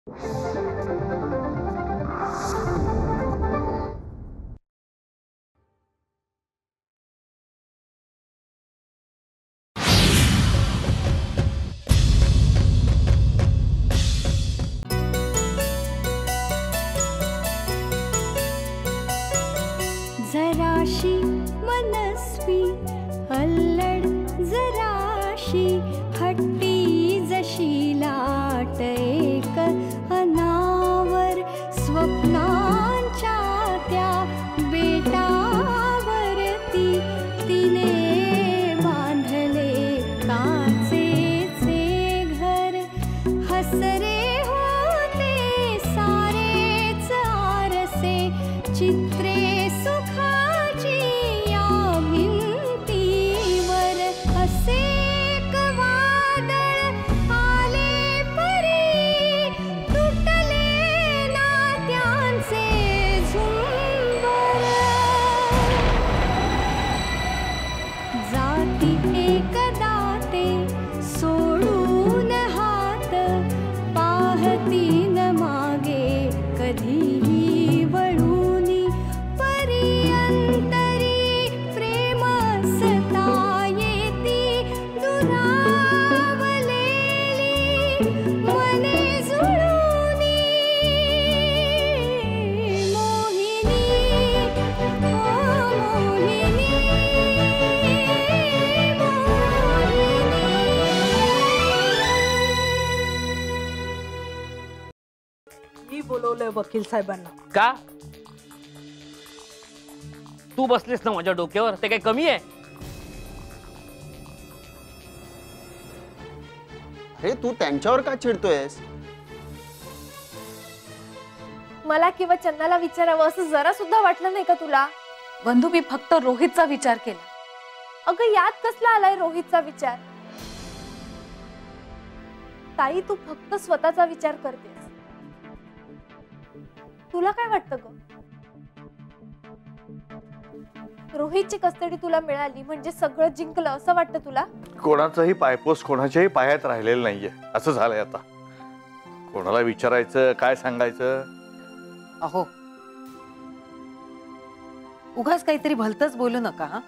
जराशी मनस्वी अल्लड, जराशी हट्टी जशी लाट एक अनावर, स्वप्नांच्या त्या बेटावरती तिने बांधले काचेचे घर. हसरे होते सारेच आरसे, चित्रे सुखाची या भिंतीवर. असे एक वादळ आले परी, तुटले नात्यांचे झुंबर. जाती एकदा ते सोडून हात, पाहतीन मागे कधीही वळूनी. पर्यंतरी प्रेम सता येती दुरावलेली मने जुळूनी. मोहिनी ओ मोहिनी, मी बोलवलंय वकील साहेबांना. का? तू बसलीस ना माझ्या डोक्यावर, ते काही कमी आहे? अरे तू त्यांच्यावर का चिडतोयस? मला किंवा चन्नाला विचारावं असं जरा सुद्धा वाटलं नाही का तुला? बंधू, मी फक्त रोहितचा विचार केला. अगं यात कसला आलाय रोहितचा विचार? ताई, तू फक्त स्वतःचा विचार करतेस. तुला काय वाटतं ग? रोहितची कस्टडी तुला मिळाली म्हणजे सगळं जिंकलं असं वाटतं तुला? कोणाचाही पायपोस कोणाच्याही पायात राहिलेलं नाहीये, असं झालंय आता. कोणाला विचारायचं, काय सांगायचं? अहो, उगाच काहीतरी भलतच बोलू नका. हा,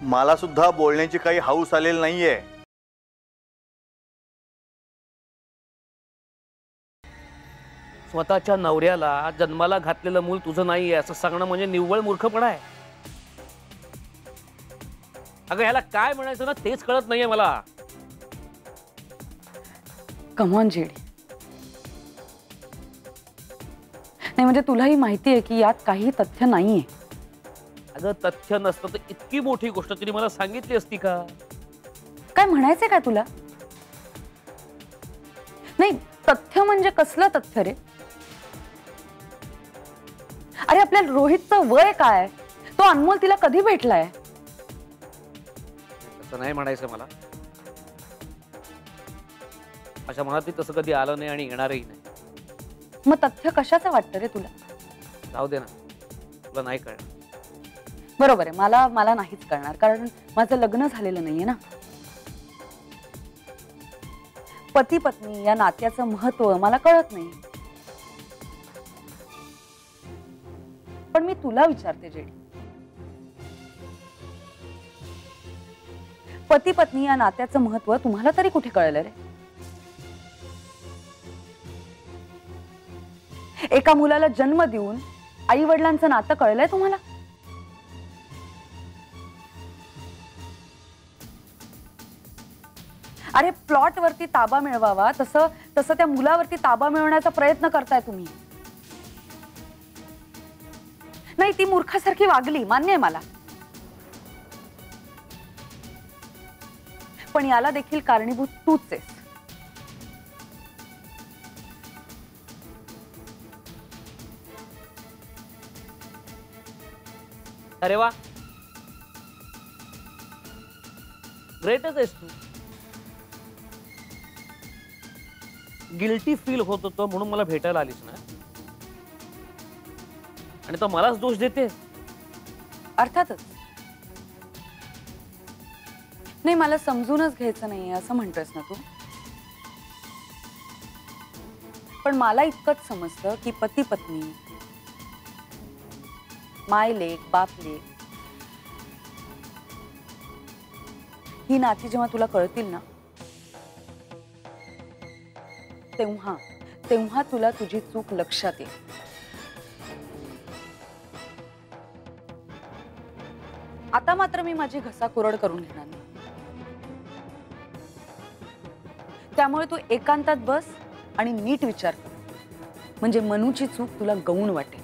मला सुद्धा बोलण्याची काही हौस आलेली नाहीये. स्वतःच्या नवऱ्याला जन्माला घातलेलं मूल तुझं नाहीये असं सांगणं म्हणजे निव्वळ मूर्खपणा आहे. अगं ह्याला काय म्हणायचं ना तेच कळत नाहीये मला. Come on JD. नाही म्हणजे तुलाही माहिती आहे की यात काही तथ्य नाहीये. अगं तथ्य नसतं तर इतकी मोठी गोष्ट तिने मला सांगितली असती का? काय म्हणायचंय काय तुला? नाही, तथ्य म्हणजे कसलं तथ्य रे? अरे आपल्या रोहितचं वय काय? तो अनमोल तिला कधी भेटलाय? तसं नाही म्हणायचं मला. माझ्या मनात तसं कधी आलं नाही आणि येणारही नाही. मग तथ्य कशाचं वाटतं रे तुला? जाऊ दे ना, तुला नाही कळणार. बरोबर आहे, मला नाहीच कळणार, कारण माझं लग्न झालेलं नाहीये ना. पती पत्नी या नात्याचं महत्व मला कळत नाही. पण मी तुला विचारते जेडी, पती पत्नी या नात्याचं महत्व तुम्हाला तरी कुठे कळलं रे? एका मुलाला जन्म देऊन आई वडिलांचं नातं कळलंय तुम्हाला? अरे प्लॉट वरती ताबा मिळवावा तसं त्या मुलावरती ताबा मिळवण्याचा प्रयत्न करताय तुम्ही. नाही, ती मूर्खासारखी वागली, मान्य आहे मला, पण याला देखील कारणीभूत तूच आहेस. अरे वा, ग्रेटच आहेस तू. गिल्टी फील होत होतं म्हणून मला भेटायला आलीस ना, आणि तो मलाच दोष देते. अर्थातच नाही, मला समजूनच घ्यायचं नाही असं म्हणतोयस ना तू? पण मला इतकंच समजतं की पती पत्नी, माय लेक, बाप लेक ही नाती जेव्हा तुला कळतील ना, तेव्हा तेव्हा तुला तुझी चूक लक्षात येईल. आता मात्र मी माझी घसा कुरड करून घेणार नाही. त्यामुळे तू एकांतात बस आणि नीट विचार कर, म्हणजे मनूची चूक तुला गौण वाटेल.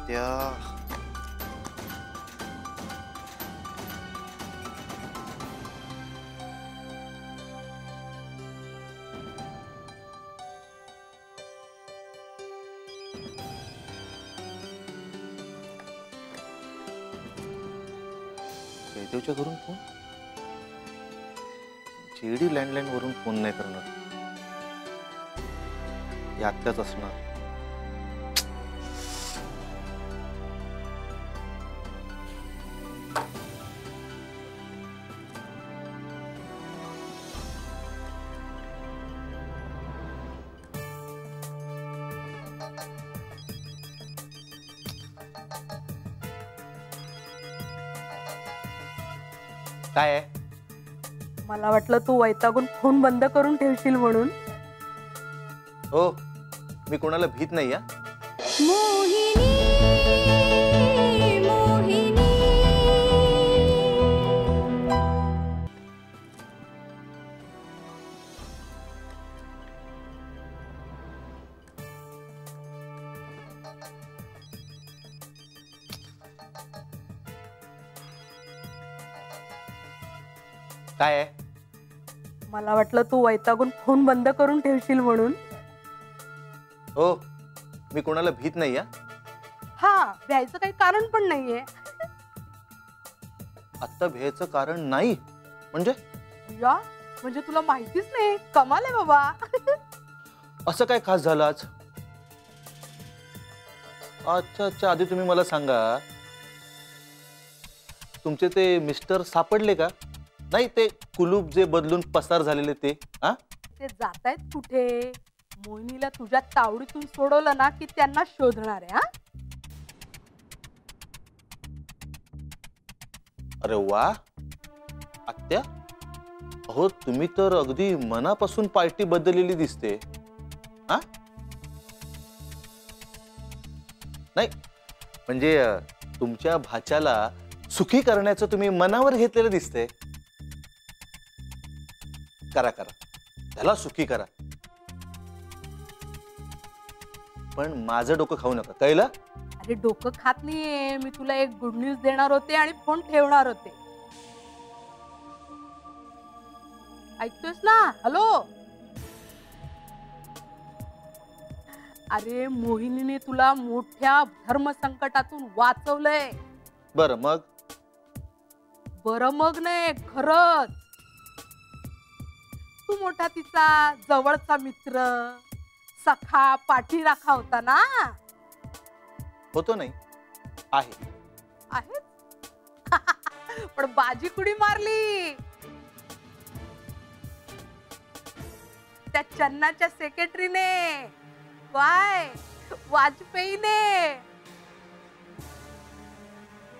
त्या जयदेवच्या घरून फोन, जेडी लँडलाईन वरून फोन नाही करणार, ही आत्याच असणार. काय आहे? मला वाटलं तू वैतागून फोन बंद करून ठेवशील म्हणून. हो, मी कोणाला भीत नाही. मोहिनी मोहिनी काय आहे? मला वाटलं तू वैतागून फोन बंद करून ठेवशील म्हणून. हो, मी कोणाला भीत नाही. हा, भ्यायचं काही कारण पण नाहीये. आत्ता भ्यायचं कारण नाही म्हणजे? या म्हणजे तुला माहितीच नाही. कमाल आहे बाबा. असं काय खास झालं आज? अच्छा अच्छा, आधी तुम्ही मला सांगा, तुमचे ते मिस्टर सापडले का? नाही, ते कुलूप जे बदलून पसार झालेले ते. ते जातायत कुठे? मोहिनीला तुझ्या तावडीतून सोडवलं ना की त्यांना शोधणार आहे. हा, अरे वा आत्या, अहो तुम्ही तर अगदी मनापासून पार्टी बदललेली दिसते. हा, नाही म्हणजे तुमच्या भाच्याला सुखी करण्याचं तुम्ही मनावर घेतलेलं दिसतंय. करा करा, त्याला सुखी करा, पण माझं डोकं खाऊ नका, कळलं? अरे डोकं खात नाहीये मी. तुला एक गुड न्यूज देणार होते आणि फोन ठेवणार होते. ऐकतोयस ना? हॅलो. अरे मोहिनीने तुला मोठ्या धर्मसंकटातून वाचवलंय. बरं मग? बरं मग नाही, खरंच. तू मोठा तिचा जवळचा मित्र, सखा, पाठीराखा होता ना. होतो नाही, आहे आहे. पण बाजी कुणी मारली? त्या चन्नाच्या सेक्रेटरीने, काय वाजपेयीने.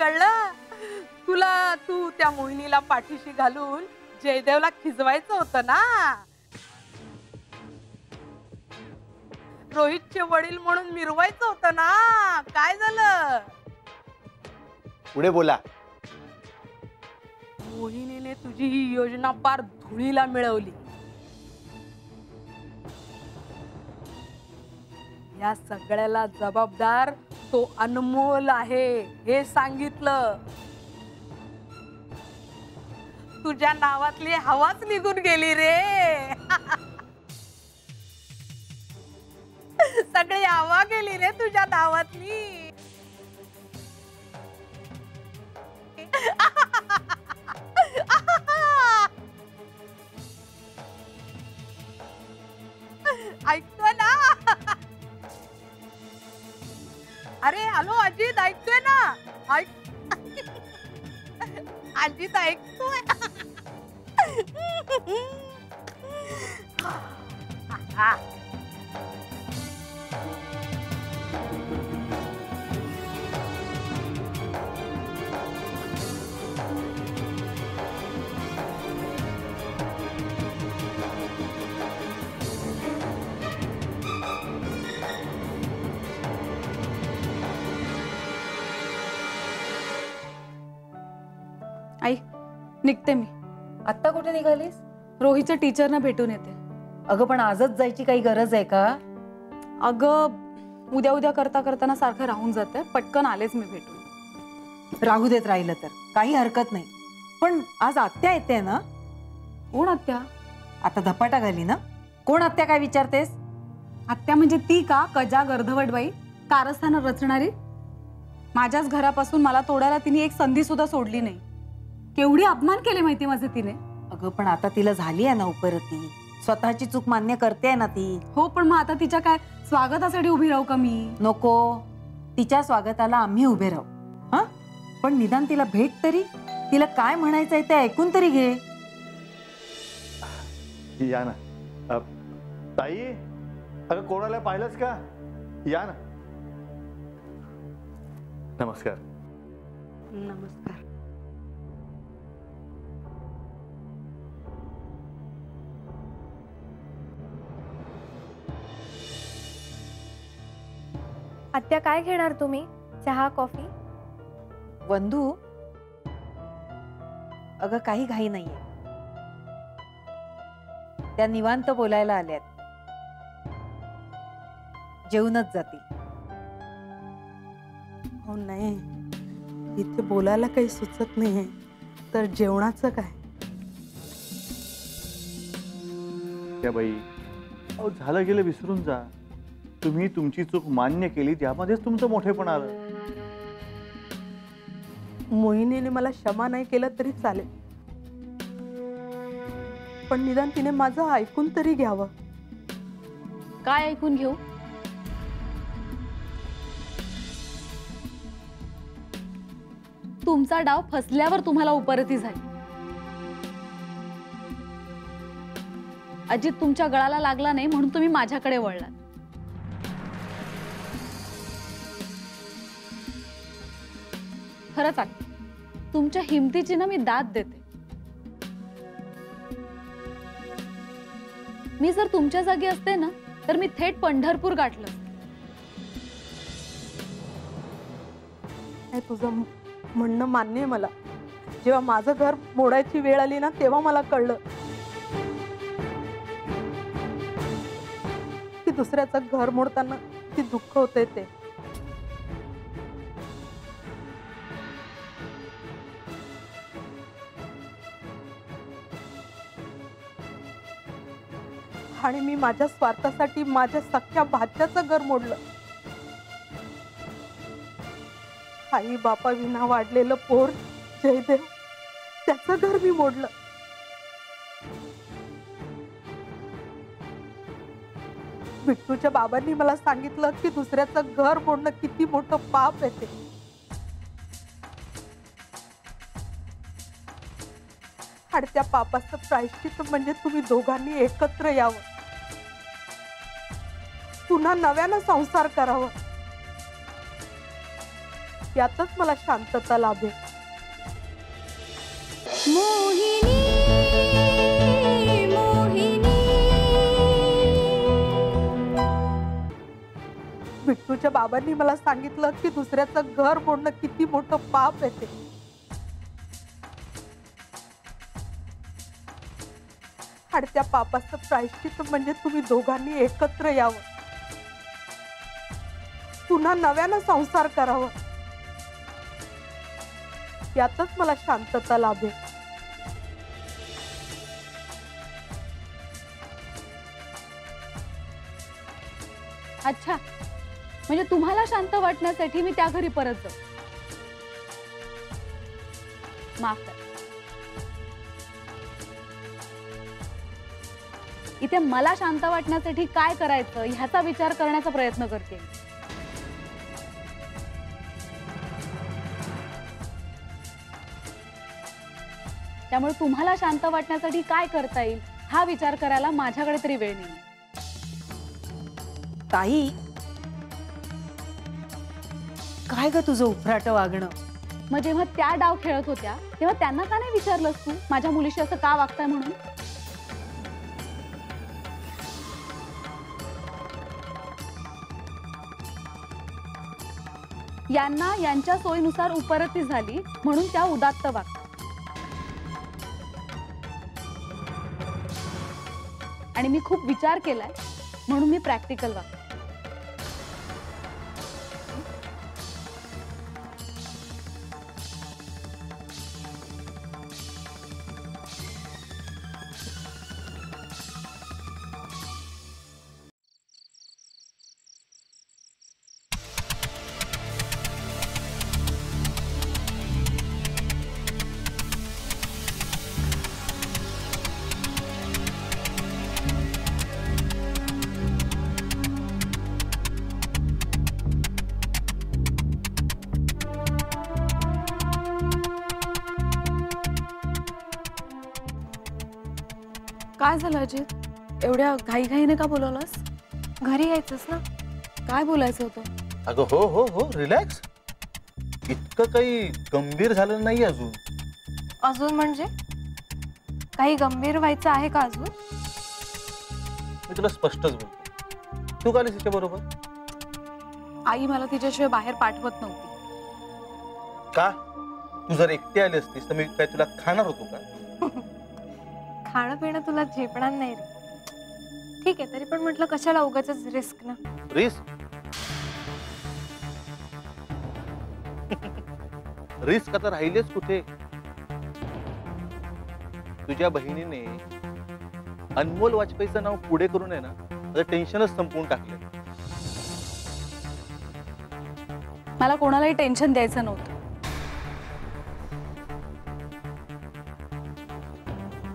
कळलं तुला? तू त्या मोहिनीला पाठीशी घालून जयदेवला खिजवायचं होतं ना. रोहितचे वडील म्हणून मिरवायचं होतं ना. काय झालं? पुढे बोला. मोहिनीने तुझी ही योजना पार धुळीला मिळवली. या सगळ्याला जबाबदार तो अनमोल आहे हे सांगितलं. तुझ्या नावातली हवाच निघून गेली रे. सगळी हवा गेली रे तुझ्या नावातली. ऐकतोय ना? अरे हॅलो अजित, ऐकतोय ना? अजित ऐकतोय? आई निघते मी. आत्ता कुठे निघालीस? रोहीच्या टीचरना भेटून येते. अगं पण आजच जायची काही गरज आहे का? अगं उद्या उद्या करता करताना सारखं राहून जाते. पटकन आलेच मी भेटून. राहू देत राहिलं तर काही हरकत नाही, पण आज आत्या येते ना? कोण आत्या? आता धपाटा घाली ना. कोण आत्या काय विचारतेस? आत्या म्हणजे ती का कजा गर्धवट बाई, कारस्थानं रचणारी? माझ्याच घरापासून मला तोडायला तिने एक संधी सुद्धा सोडली नाही. केवढी अपमान केले माहिती माझे तिने. अगं पण आता तिला झाली आहे ना उपरती, स्वतःची चूक मान्य करते ना ती. हो पण मग आता तिच्या काय स्वागतासाठी उभी राहू का मी? नको, तिच्या स्वागताला आम्ही उभे राहू. हा पण निदान तिला भेट तरी, तिला काय म्हणायचंय ते ऐकून तरी घे. या ना. ताई, अगं कोणाला पाहिलंच का? या ना. नमस्कार. नमस्कार. आत्या काय घेणार तुम्ही? चहा कॉफी? वंदू, अगं काही घाई नाहीये. त्या निवांत बोलायला आल्यात, जेवूनच जातील. हो नाही, इथे बोलायला काही सुचत नाहीये, तर जेवणाचं काय? त्या बाई, अहो झालं गेलं विसरून जा. तुम्ही तुमची चूक मान्य केली, त्यामध्येच तुमचं मोठेपण आलं. मोहिनीने मला क्षमा नाही केलं तरी चालेल, पण निदान तिने माझं ऐकून तरी घ्यावं. काय ऐकून घेऊ? तुमचा डाव फसल्यावर तुम्हाला उपरती झाली. अजित तुमच्या गळाला लागला नाही म्हणून तुम्ही माझ्याकडे वळलात. खरंच आहे, तुमच्या हिमतीची ना मी दाद देते. मी जर तुमच्या जागी असते ना तर मी थेट पंढरपूर गाठलं. नाही, तुझं म्हणणं मान्य आहे मला. जेव्हा माझं घर मोडायची वेळ आली ना, तेव्हा मला कळलं की दुसऱ्याचं घर मोडताना किती दुःख होते ते. आणि मी माझ्या स्वार्थासाठी माझ्या सख्या भाच्याचं घर मोडलं. आई बापा विना वाढलेलं पोर जयदेव, त्याचं घर मी मोडलं. बिट्टूच्या बाबांनी मला सांगितलं की दुसऱ्याचं घर मोडणं किती मोठं पाप आहे ते. आणि त्या पापाचं प्रायश्चित्त म्हणजे तुम्ही दोघांनी एकत्र यावं, पुन्हा नव्यानं संसार करावा. यातच मला शांतता लाभेल. मोहिनी मोहिनी बिट्टूच्या बाबांनी मला सांगितलं की दुसऱ्याचं घर मोडणं किती मोठं पाप आहे ते. वाढत्या पापाचं प्रायश्चित्त म्हणजे तुम्ही दोघांनी एकत्र यावं, पुन्हा नव्यानं संसार करावं, यातच मला शांतता लाभेल. अच्छा, म्हणजे तुम्हाला शांत वाटण्यासाठी मी त्या घरी परत जाऊ? माफ करा, इथे मला शांत वाटण्यासाठी काय करायचं ह्याचा विचार करण्याचा प्रयत्न करते. त्यामुळे तुम्हाला शांत वाटण्यासाठी काय करता येईल हा विचार करायला माझ्याकडे तरी वेळ नाही. ताई, काय ग तुझं उफराट वागणं? मग जेव्हा त्या डाव खेळत होत्या तेव्हा त्यांना का नाही विचारलंस तू माझ्या मुलीशी असं का वागताय म्हणून? यांना यांच्या सोयीनुसार उपरती झाली म्हणून त्या उदात्त वागतात. आणि मी खूप विचार केलाय म्हणून मी प्रॅक्टिकल वागते. काय झालं अजित? एवढ्या घाईघाईने का बोलवलंस? घरी यायचंस ना? काय बोलायचं होतं? अगं हो हो हो, रिलॅक्स. इतकं काही गंभीर झालं नाही अजून. अजून म्हणजे काही गंभीर व्हायचं आहे का अजून? मी तुला स्पष्टच बोलतो. तू का आलीस तिच्या बरोबर? आई मला तिच्याशिवाय बाहेर पाठवत नव्हती. का? तू जर एकटी आली असतीस तर मी काय तुला खाणार होतो का? खाणं पिणं तुला झेपणार नाही रे. ठीक आहे, तरी पण म्हटलं कशाला उगाच रिस्क ना. रिस्क? रिस्क आता राहिलेच कुठे? तुझ्या बहिणीने अनमोल वाजपेयीचं नाव पुढे करून आहे ना, आता टेन्शनच संपवून टाकले. मला कोणालाही टेन्शन द्यायचं नव्हतं.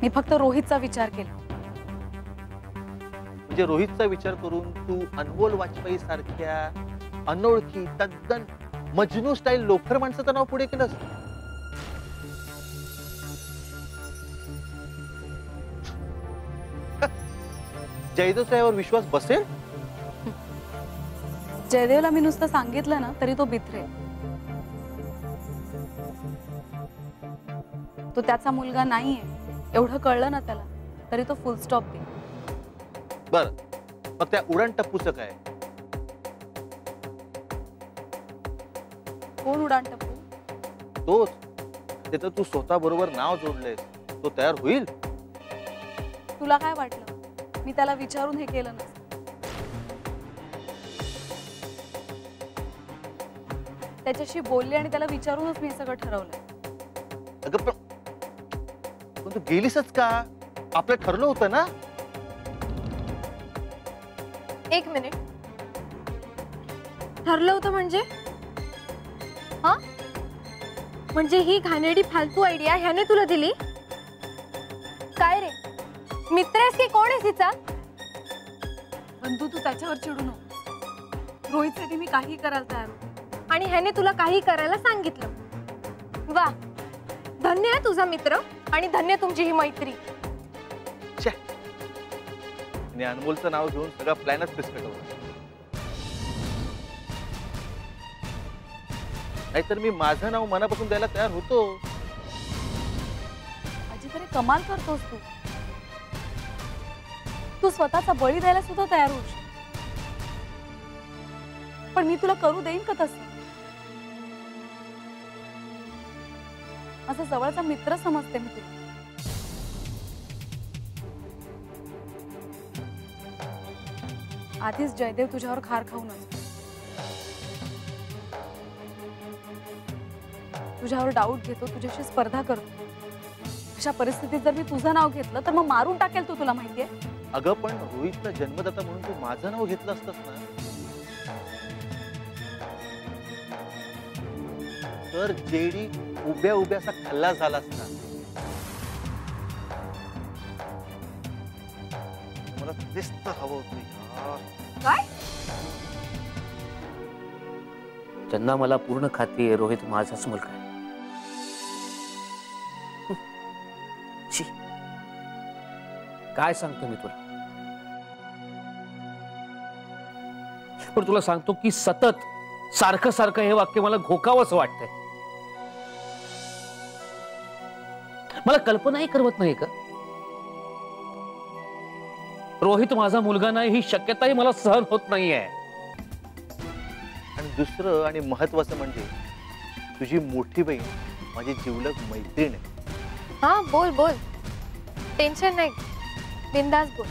मी फक्त रोहितचा विचार केला. म्हणजे रोहितचा विचार करून तू अनमोल वाजपेयी सारख्या अनोळखी तद्दन मजनू स्टाईल लोफर माणसाचं नाव पुढे केलंस? जयदेव साहेबांवर विश्वास बसेल? जयदेवला मी नुसतं सांगितलं ना तरी तो बिथरे. तो त्याचा मुलगा नाहीये एवढं कळलं ना त्याला तरी तो फुल स्टॉप दे. बर, मग त्या उडान टप्पूचं काय? कोण उडान टप्पू? तोच. त्याचं तू स्वतः बरोबर नाव जोडलंयस, तो तयार होईल? तुला काय वाटलं मी त्याला विचारून हे केलं नसतं? त्याच्याशी बोलले आणि त्याला विचारूनच मी हे सगळं ठरवलंय. अगं पण तू गेलीसच का? आपलं ठरलं होतं ना. एक मिनिट, ठरलं होतं म्हणजे? हा, म्हणजे ही घाणेरडी फालतू आयडिया ह्याने तुला दिली? काय रे, मित्र आहेस की कोण आहेस हिचा? बंधू तू त्याच्यावर चिडू नको. रोहितसाठी मी काही करायला तयार होते. आणि ह्याने तुला काही करायला सांगितलं. वा, धन्य आहे तुझा मित्र आणि धन्य तुमची ही मैत्री. आणि अनमोलचं नाव घेऊन सगळा प्लॅनच फिसकटवला. नाहीतर मी माझं नाव मनापासून द्यायला तयार होतो. अजित तरी कमाल करतोस तू. तू स्वतःचा बळी द्यायला सुद्धा तयार होशील. पण मी तुला करू देईन का तसं? असं जवळचा मित्र समजते मी तुला. आधीच जयदेव तुझ्यावर खार खाऊन असतो. तुझ्यावर डाऊट घेतो, तुझ्याशी स्पर्धा करतो. अशा परिस्थितीत जर मी तुझं नाव घेतलं तर मग मारून टाकेल तू, तुला माहितीये. अगं पण रोहितला जन्मदाता म्हणून तू माझं नाव घेतलं असतंस ना, तर जेडी उभ्या उभ्याचा खल्ला झाला असता. मला तेच तर हवं होतं यार. काय? त्यांना मला पूर्ण खात्री आहे रोहित माझाच मुलगा आहे. छी. काय सांगतो मी तुला, पण तुला सांगतो की सतत सारखं सारखं हे वाक्य मला घोकावंसं वाटतंय. मला कल्पनाही करवत नाही का रोहित माझा मुलगा नाही, ही शक्यताही मला सहन होत नाहीये. आणि दुसरं आणि महत्वाचं म्हणजे तुझी मोठी बहीण माझी जिवलग मैत्रीण आहे. हा बोल बोल, टेन्शन नाही, बिंदास बोल.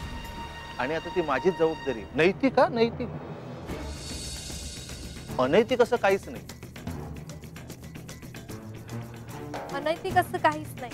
आणि आता ती माझीच जबाबदारी. नैतिक का नैतिक, अनैतिक असं काहीच नाही. अनैतिक असं काहीच नाही.